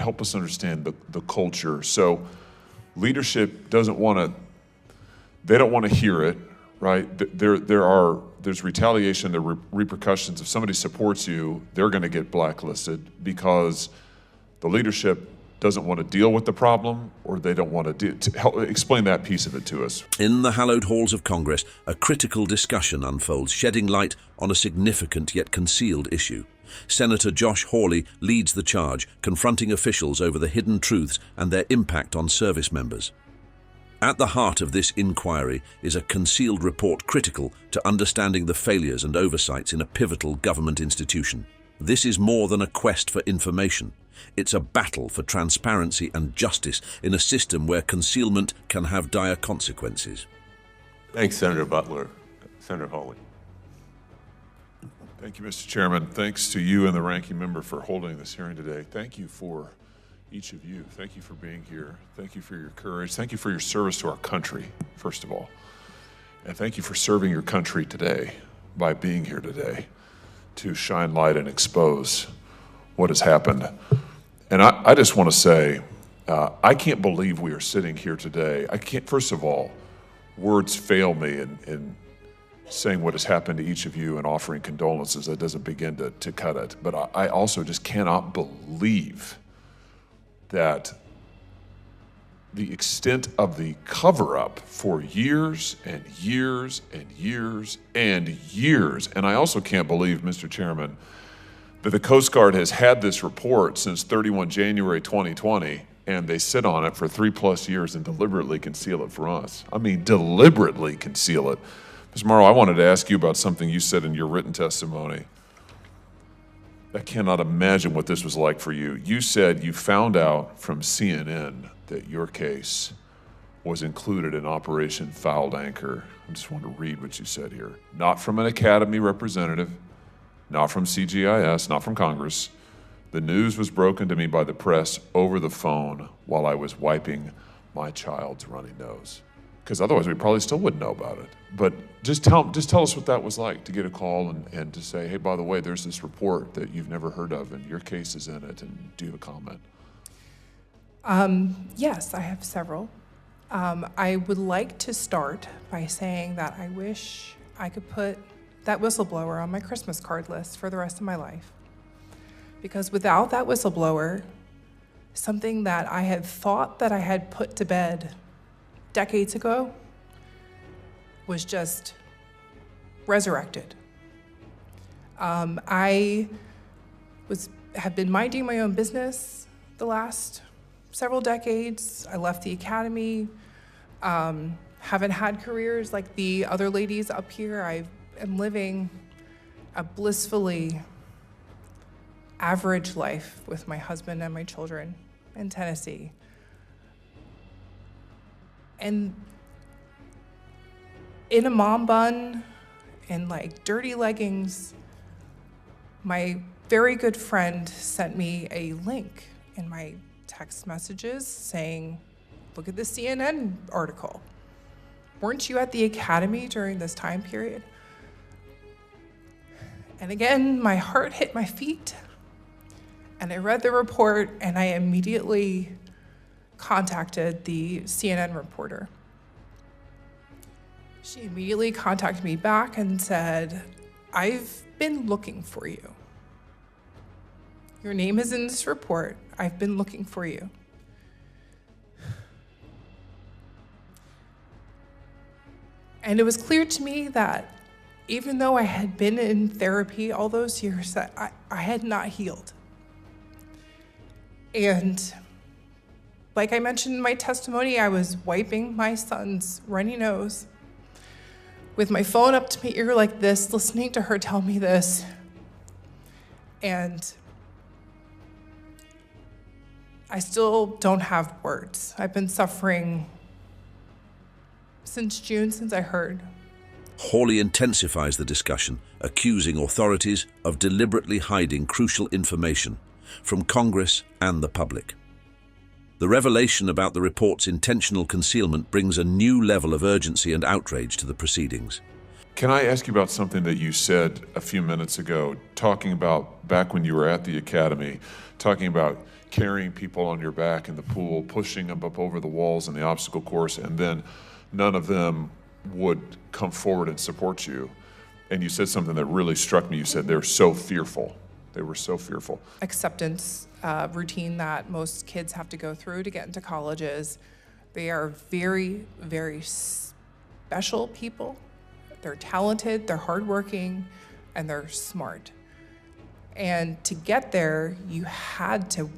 help us understand the culture. So leadership doesn't want to, they don't want to hear it, right? There's retaliation, there are repercussions. If somebody supports you, they're going to get blacklisted because the leadership doesn't want to deal with the problem, or they don't want to help explain that piece of it to us. In the hallowed halls of Congress, a critical discussion unfolds, shedding light on a significant yet concealed issue. Senator Josh Hawley leads the charge, confronting officials over the hidden truths and their impact on service members. At the heart of this inquiry is a concealed report critical to understanding the failures and oversights in a pivotal government institution. This is more than a quest for information. It's a battle for transparency and justice in a system where concealment can have dire consequences. Thanks, Senator Butler. Senator Hawley. Thank you, Mr. Chairman. Thanks to you and the ranking member for holding this hearing today. Thank you for each of you. Thank you for being here. Thank you for your courage. Thank you for your service to our country, first of all. And thank you for serving your country today by being here today to shine light and expose what has happened. And I just want to say, I can't believe we are sitting here today. First of all, words fail me in saying what has happened to each of you and offering condolences. That doesn't begin to cut it. But I also just cannot believe that the extent of the cover-up for years and years and years and years. And I also can't believe, Mr. Chairman, that the Coast Guard has had this report since 31 January 2020, and they sit on it for 3+ years and deliberately conceal it from us. I mean, deliberately conceal it. Ms. Morrow, I wanted to ask you about something you said in your written testimony. I cannot imagine what this was like for you. You said you found out from CNN that your case was included in Operation Fouled Anchor. I just want to read what you said here. Not from an Academy representative, not from CGIS, not from Congress. The news was broken to me by the press over the phone while I was wiping my child's runny nose. Because otherwise we probably still wouldn't know about it. But just tell us what that was like, to get a call and to say, hey, by the way, there's this report that you've never heard of and your case is in it, and do you have a comment? Yes, I have several. I would like to start by saying that I wish I could put that whistleblower on my Christmas card list for the rest of my life. Because without that whistleblower, something that I had thought that I had put to bed decades ago was just resurrected. I have been minding my own business the last several decades. I left the academy, haven't had careers like the other ladies up here. I am living a blissfully average life with my husband and my children in Tennessee. And in a mom bun and like dirty leggings, my very good friend sent me a link in my text messages saying, look at the CNN article. Weren't you at the academy during this time period? And again, my heart hit my feet, and I read the report, and I immediately contacted the CNN reporter. She immediately contacted me back and said, I've been looking for you. Your name is in this report. I've been looking for you. And it was clear to me that even though I had been in therapy all those years, that I had not healed. And like I mentioned in my testimony, I was wiping my son's runny nose with my phone up to my ear like this, listening to her tell me this. And I still don't have words. I've been suffering since June, since I heard. Hawley intensifies the discussion, accusing authorities of deliberately hiding crucial information from Congress and the public. The revelation about the report's intentional concealment brings a new level of urgency and outrage to the proceedings. Can I ask you about something that you said a few minutes ago, talking about back when you were at the academy, talking about carrying people on your back in the pool, pushing them up over the walls in the obstacle course, and then none of them would come forward and support you. And you said something that really struck me. You said they're so fearful. They were so fearful. Acceptance routine that most kids have to go through to get into colleges. They are very, very special people. They're talented, they're hardworking, and they're smart. And to get there, you had to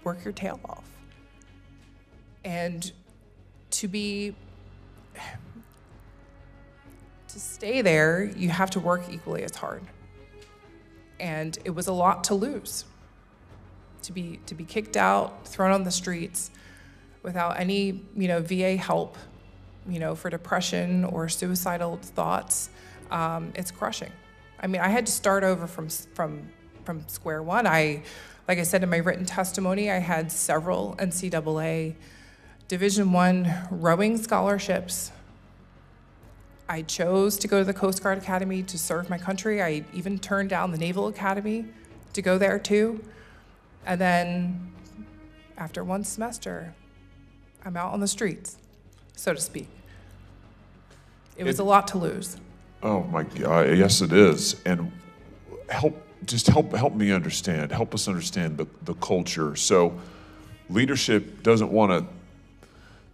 work your tail off. And to stay there, you have to work equally as hard. And it was a lot to lose. To be kicked out, thrown on the streets without any, VA help, for depression or suicidal thoughts, it's crushing. I mean, I had to start over from square one. Like I said in my written testimony, I had several NCAA Division I rowing scholarships. I chose to go to the Coast Guard Academy to serve my country. I even turned down the Naval Academy to go there too. And then after one semester, I'm out on the streets, so to speak. It was a lot to lose. Oh my God, yes it is. And help me understand, help us understand the culture. So leadership doesn't want to,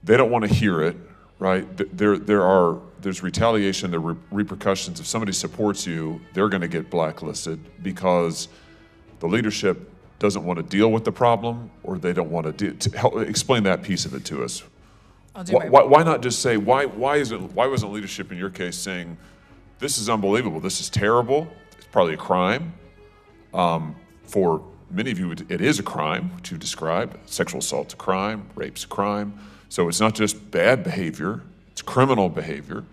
they don't want to hear it, right? There's retaliation, there are repercussions. If somebody supports you, they're going to get blacklisted because the leadership doesn't want to deal with the problem, or they don't want to help explain that piece of it to us. Why not just say, why wasn't leadership in your case saying, this is unbelievable, this is terrible, it's probably a crime. For many of you, it is a crime to describe. Sexual assault's a crime, rape's a crime. So it's not just bad behavior, it's criminal behavior.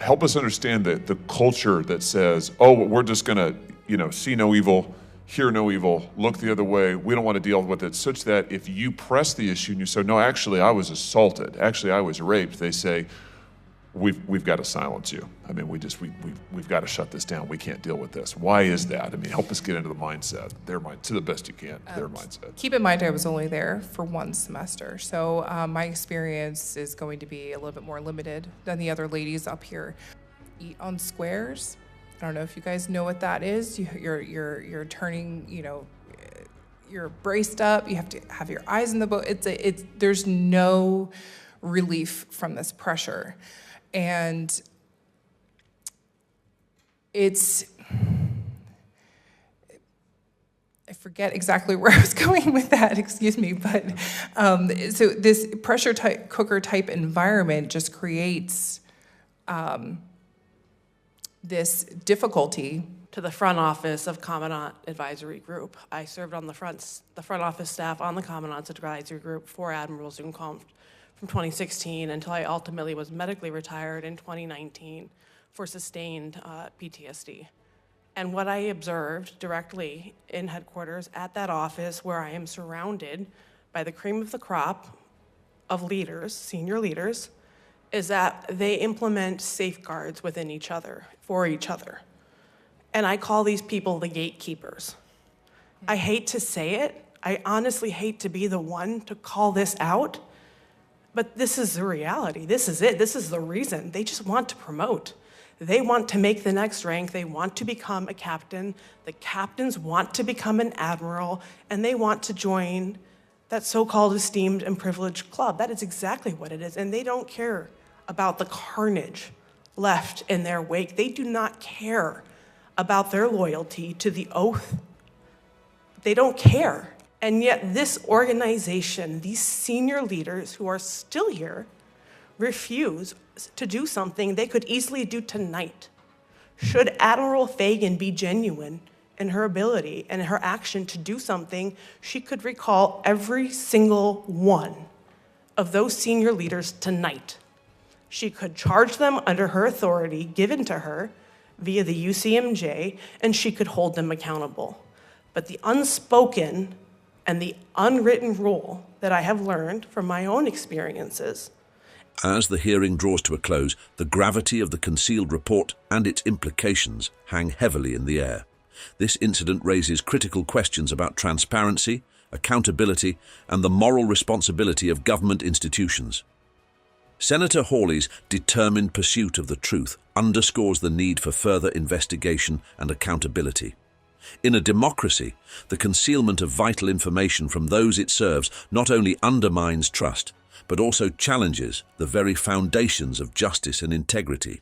Help us understand the culture that says, oh, we're just gonna, see no evil, hear no evil, look the other way, we don't want to deal with it, such that if you press the issue and you say, no, actually I was assaulted, actually I was raped, they say, we've got to silence you. I mean, we've got to shut this down. We can't deal with this. Why is that? I mean, help us get into the mindset, to the best you can, their mindset. Keep in mind, I was only there for one semester, so my experience is going to be a little bit more limited than the other ladies up here. Eat on squares. I don't know if you guys know what that is. You're turning, you're braced up. You have to have your eyes in the boat. There's no relief from this pressure. And I forget exactly where I was going with that, excuse me, but so this pressure cooker type environment just creates this difficulty. To the front office of Commandant Advisory Group. I served on the front office staff on the Commandant's Advisory Group for Admiral Zumkomft from 2016 until I ultimately was medically retired in 2019 for sustained PTSD. And what I observed directly in headquarters at that office, where I am surrounded by the cream of the crop of leaders, senior leaders, is that they implement safeguards within each other, for each other. And I call these people the gatekeepers. I hate to say it. I honestly hate to be the one to call this out, but this is the reality. This is it. This is the reason. They just want to promote. They want to make the next rank. They want to become a captain. The captains want to become an admiral, and they want to join that so-called esteemed and privileged club. That is exactly what it is, and they don't care about the carnage left in their wake. They do not care about their loyalty to the oath. They don't care. And yet this organization, these senior leaders who are still here, refuse to do something they could easily do tonight. Should Admiral Fagan be genuine in her ability and her action to do something, she could recall every single one of those senior leaders tonight. She could charge them under her authority given to her via the UCMJ, and she could hold them accountable. But the unspoken and the unwritten rule that I have learned from my own experiences. As the hearing draws to a close, the gravity of the concealed report and its implications hang heavily in the air. This incident raises critical questions about transparency, accountability, and the moral responsibility of government institutions. Senator Hawley's determined pursuit of the truth underscores the need for further investigation and accountability. In a democracy, the concealment of vital information from those it serves not only undermines trust, but also challenges the very foundations of justice and integrity.